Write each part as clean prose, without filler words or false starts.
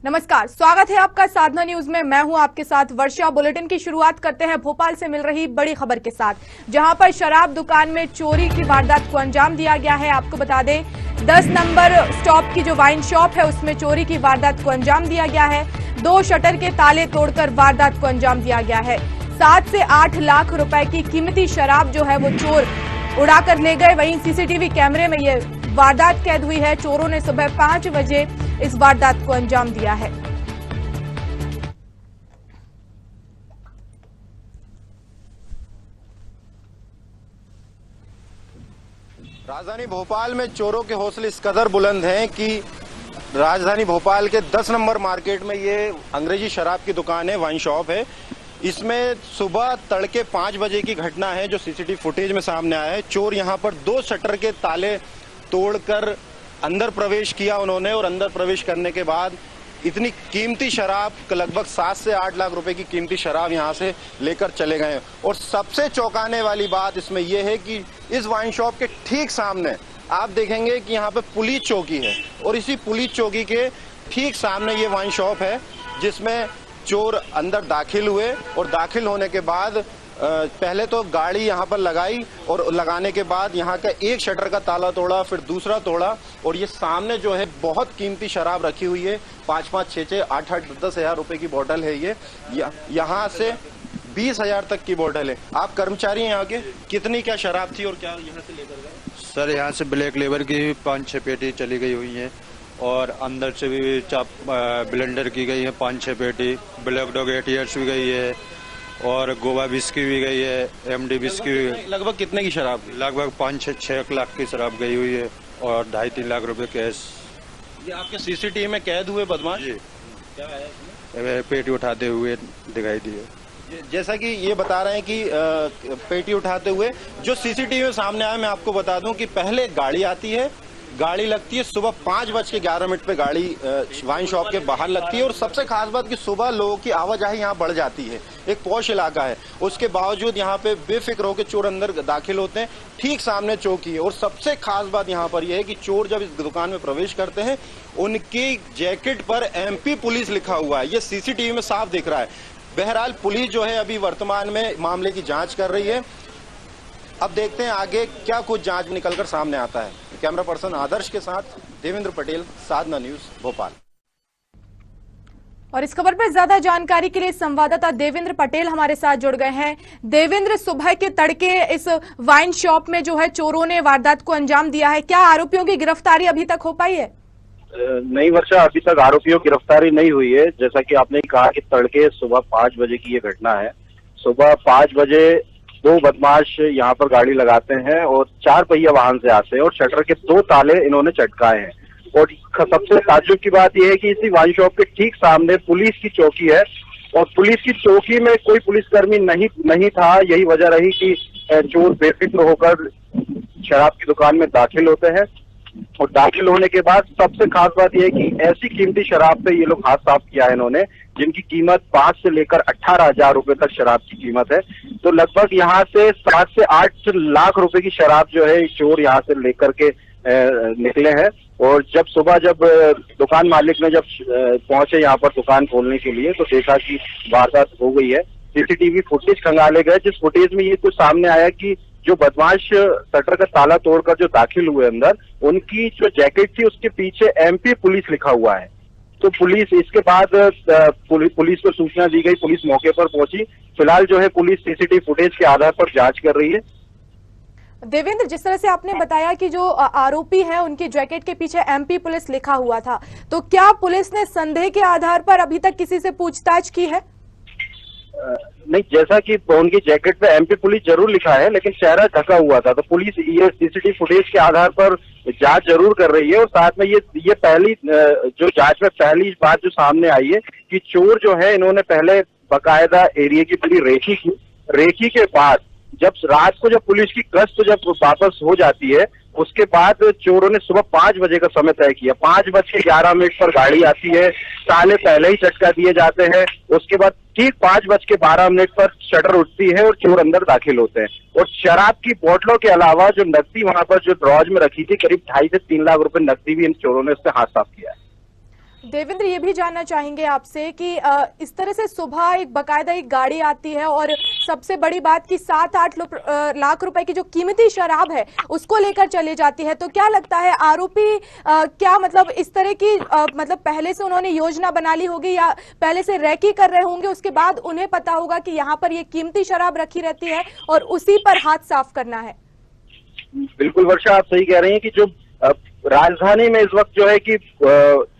नमस्कार, स्वागत है आपका साधना न्यूज में। मैं हूं आपके साथ वर्षा। बुलेटिन की शुरुआत करते हैं भोपाल से मिल रही बड़ी खबर के साथ, जहां पर शराब दुकान में चोरी की वारदात को अंजाम दिया गया है। आपको बता दें 10 नंबर स्टॉप की जो वाइन शॉप है उसमें चोरी की वारदात को अंजाम दिया गया है। 2 शटर के ताले तोड़कर वारदात को अंजाम दिया गया है। 7 से 8 लाख रुपए की कीमती शराब जो है वो चोर उड़ाकर ले गए। वहीं सीसीटीवी कैमरे में ये वारदात कैद हुई है। चोरों ने सुबह 5 बजे इस वारदात को अंजाम दिया है। राजधानी भोपाल में चोरों के हौसले इस कदर बुलंद हैं कि राजधानी भोपाल के 10 नंबर मार्केट में ये अंग्रेजी शराब की दुकान है, वाइन शॉप है। इसमें सुबह तड़के 5 बजे की घटना है जो सीसीटीवी फुटेज में सामने आया है। चोर यहां पर 2 शटर के ताले तोड़कर अंदर प्रवेश किया उन्होंने, और अंदर प्रवेश करने के बाद इतनी कीमती शराब, लगभग 7 से 8 लाख रुपए की कीमती शराब यहां से लेकर चले गए। और सबसे चौंकाने वाली बात इसमें यह है कि इस वाइन शॉप के ठीक सामने आप देखेंगे कि यहाँ पे पुलिस चौकी है, और इसी पुलिस चौकी के ठीक सामने ये वाइन शॉप है जिसमें चोर अंदर दाखिल हुए। और दाखिल होने के बाद पहले तो गाड़ी यहाँ पर लगाई, और लगाने के बाद यहाँ का एक शटर का ताला तोड़ा, फिर दूसरा तोड़ा, और ये सामने जो है बहुत कीमती शराब रखी हुई है। 5-5, 6-6, 8-8, 10 हजार रुपए की बोतल है ये। यहाँ से 20,000 तक की बोतल है। आप कर्मचारी हैं यहाँ के, कितनी क्या शराब थी और क्या यहाँ से लेकर गए? सर यहाँ से ब्लैक लेबर की 5-6 पेटी चली गई हुई हैं, और अंदर से भी ब्लेंडर की गई है 5-6 पेटी, ब्लैक डॉग 8 ईयर्स भी गई है, और गोवा विस्की भी गई है, एमडी विस्की भी। लगभग कितने की शराब? लगभग 5-6 लाख की शराब गई हुई है, और 2.5-3 लाख रुपए कैश। ये आपके सीसीटीवी में कैद हुए बदमाश क्या है? पेटी उठाते हुए दिखाई दिए। जैसा कि ये बता रहे हैं कि पेटी उठाते हुए जो सीसीटीवी में सामने आया, मैं आपको बता दूं कि पहले गाड़ी आती है, गाड़ी लगती है सुबह 5:11 पे गाड़ी वाइन शॉप के बाहर लगती है। और सबसे खास बात कि सुबह लोगों की आवाजाही यहाँ बढ़ जाती है, एक पॉश इलाका है, उसके बावजूद यहाँ पे बेफिक्र होकर चोर अंदर दाखिल होते हैं। ठीक सामने चौकी है, और सबसे खास बात यहाँ पर यह है कि चोर जब इस दुकान में प्रवेश करते हैं उनकी जैकेट पर MP पुलिस लिखा हुआ है। ये सीसीटीवी में साफ दिख रहा है। बहरहाल पुलिस जो है अभी वर्तमान में मामले की जांच कर रही है। अब देखते हैं आगे क्या कुछ जांच में निकलकर सामने आता है। कैमरा पर्सन आदर्श के साथ देवेंद्र पटेल, साधना न्यूज, भोपाल। और इस खबर पर ज्यादा जानकारी के लिए संवाददाता देवेंद्र पटेल हमारे साथ जुड़ गए हैं। देवेंद्र, सुबह के तड़के इस वाइन शॉप में जो है चोरों ने वारदात को अंजाम दिया है, क्या आरोपियों की गिरफ्तारी अभी तक हो पाई है? नहीं वर्षा, अभी तक आरोपियों की गिरफ्तारी नहीं हुई है। जैसा कि आपने कहा कि तड़के सुबह 5 बजे की ये घटना है। सुबह 5 बजे 2 बदमाश यहाँ पर गाड़ी लगाते हैं और 4 पहिया वाहन से आते हैं, और शटर के 2 ताले इन्होंने चटकाए हैं। और सबसे ताज्जुब की बात यह है कि इसी वाइन शॉप के ठीक सामने पुलिस की चौकी है, और पुलिस की चौकी में कोई पुलिसकर्मी नहीं था। यही वजह रही कि चोर बेफिक्र होकर शराब की दुकान में दाखिल होते हैं, और दाखिल होने के बाद सबसे खास बात यह है कि ऐसी कीमती शराब पे ये लोग हाथ साफ किया है इन्होंने, जिनकी कीमत 5 से लेकर 18,000 रुपए तक शराब की कीमत है। तो लगभग यहाँ से 7 से 8 लाख रुपए की शराब जो है चोर यहाँ से लेकर के निकले हैं। और जब दुकान मालिक ने जब पहुंचे यहाँ पर दुकान खोलने के लिए, तो देखा कि वारदात हो गई है। सीसीटीवी फुटेज खंगाले गए, जिस फुटेज में ये कुछ सामने आया कि जो बदमाश शटर का ताला तोड़कर जो दाखिल हुए अंदर, उनकी जो जैकेट थी उसके पीछे MP पुलिस लिखा हुआ है। तो पुलिस, इसके बाद पुलिस को सूचना दी गई, पुलिस मौके पर पहुंची। फिलहाल जो है पुलिस सीसीटीवी फुटेज के आधार पर जांच कर रही है। देवेंद्र, जिस तरह से आपने बताया कि जो आरोपी है उनकी जैकेट के पीछे MP पुलिस लिखा हुआ था, तो क्या पुलिस ने संदेह के आधार पर अभी तक किसी से पूछताछ की है? नहीं, जैसा कि उनकी जैकेट पे MP पुलिस जरूर लिखा है, लेकिन चेहरा ढका हुआ था। तो पुलिस ये सीसीटीवी फुटेज के आधार पर जांच जरूर कर रही है। और साथ में ये पहली जो जांच में पहली बात जो सामने आई है कि चोर जो है इन्होंने पहले बकायदा एरिया की पूरी रेकी के बाद जब रात को जब पुलिस की गश्त जब वापस हो जाती है, उसके बाद चोरों ने सुबह 5 बजे का समय तय किया। 5:11 पर गाड़ी आती है, ताले पहले ही चटका दिए जाते हैं। उसके बाद ठीक 5:12 पर शटर उठती है और चोर अंदर दाखिल होते हैं। और शराब की बोतलों के अलावा जो नकदी वहां पर जो ड्रॉज में रखी थी, करीब 2.5 से 3 लाख रुपए नकदी भी इन चोरों ने उससे हाथ साफ किया है। देवेंद्र, ये भी जानना चाहेंगे आपसे कि इस तरह से सुबह एक बकायदा एक गाड़ी आती है और सबसे बड़ी बात कि 7-8 लाख रुपए की जो कीमती शराब है उसको लेकर चले जाती है, तो क्या लगता है आरोपी क्या मतलब इस तरह की मतलब पहले से उन्होंने योजना बना ली होगी या पहले से रैकी कर रहे होंगे, उसके बाद उन्हें पता होगा कि यहाँ पर ये कीमती शराब रखी रहती है और उसी पर हाथ साफ करना है? बिल्कुल वर्षा, आप सही कह रही हैं कि जो राजधानी में इस वक्त जो है कि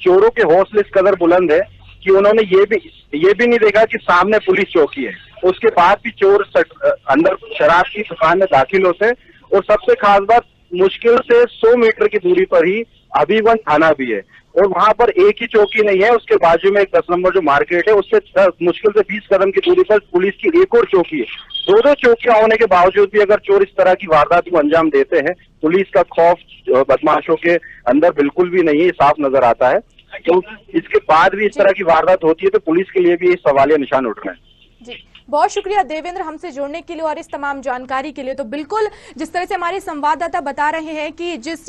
चोरों के हौसले इस कदर बुलंद है कि उन्होंने ये भी नहीं देखा कि सामने पुलिस चौकी है, उसके बाद भी चोर अंदर शराब की दुकान में दाखिल होते हैं। और सबसे खास बात, मुश्किल से 100 मीटर की दूरी पर ही हबीबगंज थाना भी है और वहां पर एक ही चौकी नहीं है, उसके बाजू में एक 10 नंबर जो मार्केट है उससे मुश्किल से 20 कदम की दूरी पर पुलिस की एक और चौकी है। दो चौकियां होने के बावजूद भी अगर चोर इस तरह की वारदात को अंजाम देते हैं, पुलिस का खौफ बदमाशों के अंदर बिल्कुल भी नहीं है, साफ नजर आता है। तो इसके बाद भी इस तरह की वारदात होती है तो पुलिस के लिए भी सवालिया निशान उठ रहे हैं। जी, बहुत शुक्रिया देवेंद्र हमसे जुड़ने के लिए और इस तमाम जानकारी के लिए। तो बिल्कुल जिस तरह से हमारे संवाददाता बता रहे हैं कि जिस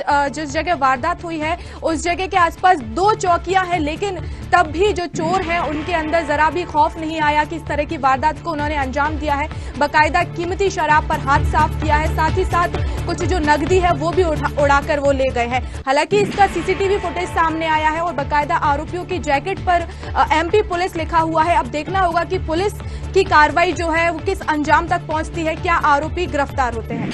जगह वारदात हुई है उस जगह के आसपास 2 चौकियां हैं, लेकिन तब भी जो चोर हैं उनके अंदर जरा भी खौफ नहीं आया कि इस तरह की वारदात को उन्होंने अंजाम दिया है। बाकायदा कीमती शराब पर हाथ साफ किया है, साथ ही साथ कुछ जो नकदी है वो भी उड़ाकर वो ले गए हैं। हालांकि इसका सीसीटीवी फुटेज सामने आया है और बाकायदा आरोपियों की जैकेट पर MP पुलिस लिखा हुआ है। अब देखना होगा कि पुलिस की कार्रवाई जो है वो किस अंजाम तक पहुंचती है, क्या आरोपी गिरफ्तार होते हैं।